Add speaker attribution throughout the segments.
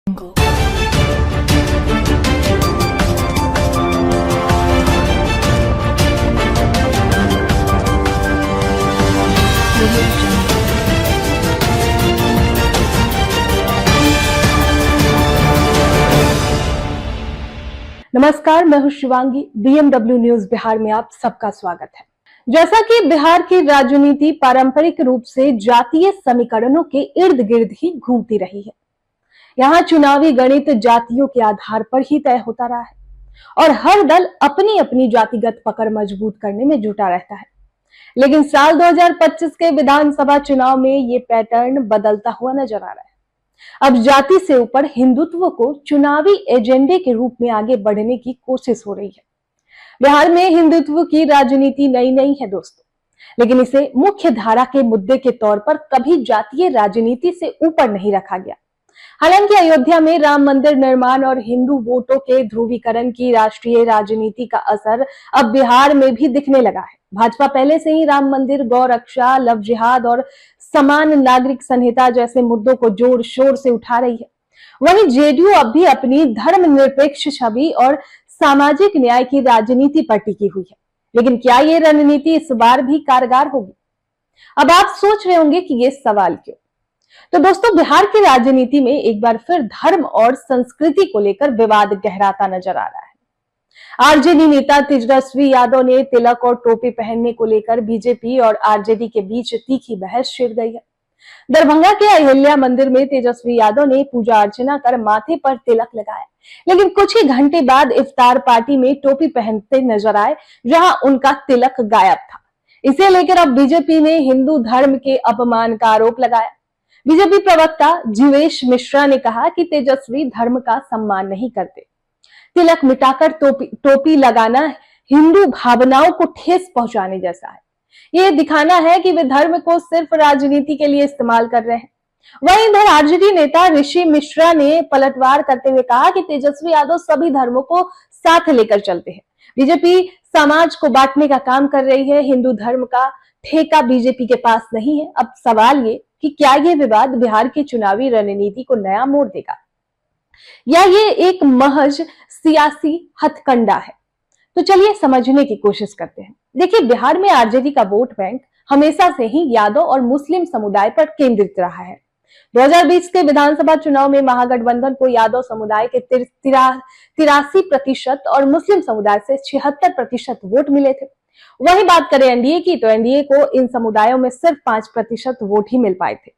Speaker 1: नमस्कार, मैं हूं शिवांगी। बीएमडब्ल्यू न्यूज बिहार में आप सबका स्वागत है। जैसा कि बिहार की राजनीति पारंपरिक रूप से जातीय समीकरणों के इर्द गिर्द ही घूमती रही है। यहाँ चुनावी गणित जातियों के आधार पर ही तय होता रहा है और हर दल अपनी अपनी जातिगत पकड़ मजबूत करने में जुटा रहता है। लेकिन साल 2025 के विधानसभा चुनाव में ये पैटर्न बदलता हुआ नजर आ रहा है। अब जाति से ऊपर हिंदुत्व को चुनावी एजेंडे के रूप में आगे बढ़ने की कोशिश हो रही है। बिहार में हिंदुत्व की राजनीति नई नहीं है दोस्तों, लेकिन इसे मुख्य धारा के मुद्दे के तौर पर कभी जातीय राजनीति से ऊपर नहीं रखा गया। हालांकि अयोध्या में राम मंदिर निर्माण और हिंदू वोटों के ध्रुवीकरण की राष्ट्रीय राजनीति का असर अब बिहार में भी दिखने लगा है। भाजपा पहले से ही राम मंदिर, गौ रक्षा, लव जिहाद और समान नागरिक संहिता जैसे मुद्दों को जोर शोर से उठा रही है। वहीं जेडीयू अब भी अपनी धर्मनिरपेक्ष छवि और सामाजिक न्याय की राजनीति पर टिकी हुई है। लेकिन क्या ये रणनीति इस बार भी कारगर होगी? अब आप सोच रहे होंगे कि ये सवाल क्यों? तो दोस्तों, बिहार की राजनीति में एक बार फिर धर्म और संस्कृति को लेकर विवाद गहराता नजर आ रहा है। आरजेडी नेता तेजस्वी यादव ने तिलक और टोपी पहनने को लेकर बीजेपी और आरजेडी के बीच तीखी बहस छिड़ गई है। दरभंगा के अहिल्या मंदिर में तेजस्वी यादव ने पूजा अर्चना कर माथे पर तिलक लगाया, लेकिन कुछ ही घंटे बाद इफ्तार पार्टी में टोपी पहनते नजर आए, जहां उनका तिलक गायब था। इसे लेकर अब बीजेपी ने हिंदू धर्म के अपमान का आरोप लगाया। बीजेपी प्रवक्ता जीवेश मिश्रा ने कहा कि तेजस्वी धर्म का सम्मान नहीं करते। तिलक मिटाकर टोपी लगाना हिंदू भावनाओं को ठेस पहुंचाने जैसा है। ये दिखाना है कि वे धर्म को सिर्फ राजनीति के लिए इस्तेमाल कर रहे हैं। वहीं इधर आरजेडी नेता ऋषि मिश्रा ने पलटवार करते हुए कहा कि तेजस्वी यादव सभी धर्मों को साथ लेकर चलते हैं। बीजेपी समाज को बांटने का काम कर रही है। हिंदू धर्म का ठेका बीजेपी के पास नहीं है। अब सवाल ये कि क्या ये विवाद बिहार की चुनावी रणनीति को नया मोड़ देगा या ये एक महज सियासी हथकंडा है? तो चलिए समझने की कोशिश करते हैं। देखिए, बिहार में आरजेडी का वोट बैंक हमेशा से ही यादव और मुस्लिम समुदाय पर केंद्रित रहा है। 2020 के विधानसभा चुनाव में महागठबंधन को यादव समुदाय के 83% और मुस्लिम समुदाय से 76% वोट मिले थे। वही बात करें एनडीए की, तो एनडीए को इन समुदायों में सिर्फ 5% वोट ही मिल पाए थे।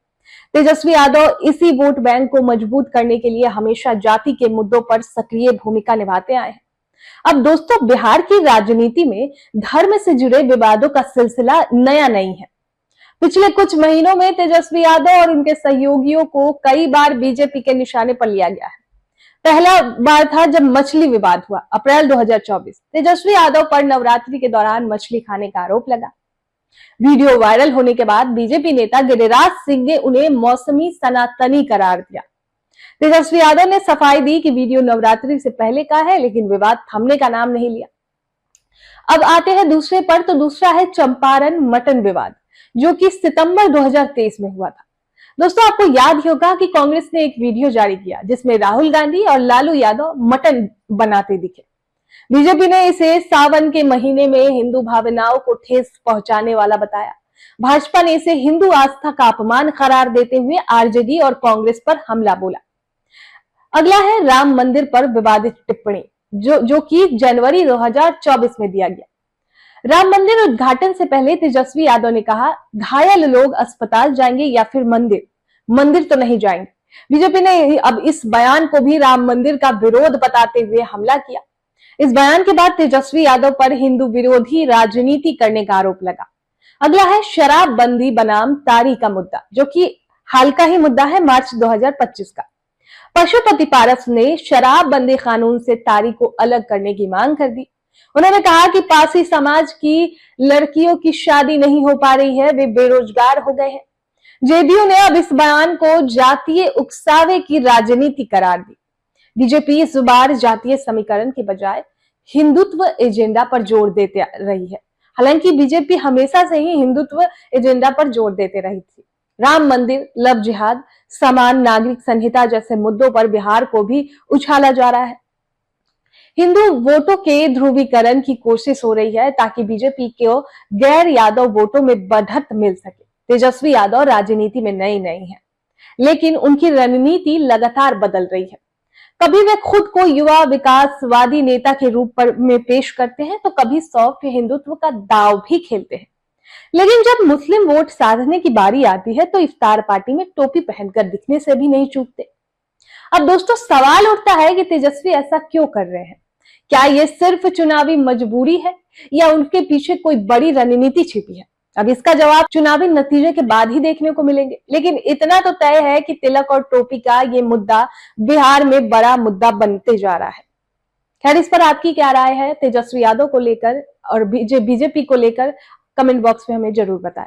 Speaker 1: तेजस्वी यादव इसी वोट बैंक को मजबूत करने के लिए हमेशा जाति के मुद्दों पर सक्रिय भूमिका निभाते आए हैं। अब दोस्तों, बिहार की राजनीति में धर्म से जुड़े विवादों का सिलसिला नया नहीं है। पिछले कुछ महीनों में तेजस्वी यादव और उनके सहयोगियों को कई बार बीजेपी के निशाने पर लिया गया है। पहला बार था जब मछली विवाद हुआ, अप्रैल 2024। तेजस्वी यादव पर नवरात्रि के दौरान मछली खाने का आरोप लगा। वीडियो वायरल होने के बाद बीजेपी नेता गिरिराज सिंह ने उन्हें मौसमी सनातनी करार दिया। तेजस्वी यादव ने सफाई दी कि वीडियो नवरात्रि से पहले का है, लेकिन विवाद थमने का नाम नहीं लिया। अब आते हैं दूसरे पर, तो दूसरा है चंपारण मटन विवाद, जो कि सितंबर 2023 में हुआ था। दोस्तों, आपको याद ही होगा कि कांग्रेस ने एक वीडियो जारी किया जिसमें राहुल गांधी और लालू यादव मटन बनाते दिखे। बीजेपी ने इसे सावन के महीने में हिंदू भावनाओं को ठेस पहुंचाने वाला बताया। भाजपा ने इसे हिंदू आस्था का अपमान करार देते हुए आरजेडी और कांग्रेस पर हमला बोला। अगला है राम मंदिर पर विवादित टिप्पणी, जो कि जनवरी 2024 में दिया गया। राम मंदिर उद्घाटन से पहले तेजस्वी यादव ने कहा, घायल लोग अस्पताल जाएंगे या फिर मंदिर तो नहीं जाएंगे। बीजेपी ने अब इस बयान को भी राम मंदिर का विरोध बताते हुए हमला किया। इस बयान के बाद तेजस्वी यादव पर हिंदू विरोधी राजनीति करने का आरोप लगा। अगला है शराबबंदी बनाम तारी का मुद्दा, जो कि हाल का ही मुद्दा है, मार्च 2025 का। पशुपति पारस ने शराबबंदी कानून से तारी को अलग करने की मांग कर दी। उन्होंने कहा कि पासी समाज की लड़कियों की शादी नहीं हो पा रही है, वे बेरोजगार हो गए हैं। जेडीयू ने अब इस बयान को जातीय उकसावे की राजनीति करार दी। बीजेपी इस बार जातीय समीकरण के बजाय हिंदुत्व एजेंडा पर जोर देते रही है। हालांकि बीजेपी हमेशा से ही हिंदुत्व एजेंडा पर जोर देते रही थी। राम मंदिर, लव जिहाद, समान नागरिक संहिता जैसे मुद्दों पर बिहार को भी उछाला जा रहा है। हिंदू वोटों के ध्रुवीकरण की कोशिश हो रही है ताकि बीजेपी को गैर यादव वोटों में बढ़त मिल सके। तेजस्वी यादव राजनीति में नई नहीं है, लेकिन उनकी रणनीति लगातार बदल रही है। कभी वे खुद को युवा विकासवादी नेता के रूप में पेश करते हैं, तो कभी सॉफ्ट हिंदुत्व का दांव भी खेलते हैं। लेकिन जब मुस्लिम वोट साधने की बारी आती है तो इफ्तार पार्टी में टोपी पहनकर दिखने से भी नहीं चूकते। अब दोस्तों, सवाल उठता है कि तेजस्वी ऐसा क्यों कर रहे हैं? क्या ये सिर्फ चुनावी मजबूरी है या उनके पीछे कोई बड़ी रणनीति छिपी है? अब इसका जवाब चुनावी नतीजे के बाद ही देखने को मिलेंगे। लेकिन इतना तो तय है कि तिलक और टोपी का ये मुद्दा बिहार में बड़ा मुद्दा बनते जा रहा है। खैर, इस पर आपकी क्या राय है तेजस्वी यादव को लेकर और बीजेपी को लेकर? कमेंट बॉक्स में हमें जरूर बताएं।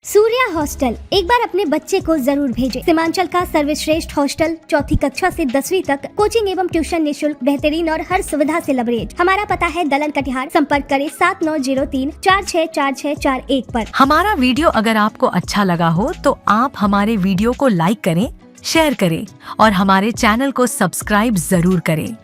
Speaker 2: सूर्या हॉस्टल एक बार अपने बच्चे को जरूर भेजें। सीमांचल का सर्वश्रेष्ठ हॉस्टल, 4ठी कक्षा से 10वीं तक कोचिंग एवं ट्यूशन निःशुल्क, बेहतरीन और हर सुविधा से लबरेज। हमारा पता है दलन कटिहार। संपर्क करें 7903-464641 पर।
Speaker 3: हमारा वीडियो अगर आपको अच्छा लगा हो तो आप हमारे वीडियो को लाइक करें, शेयर करें और हमारे चैनल को सब्सक्राइब जरूर करें।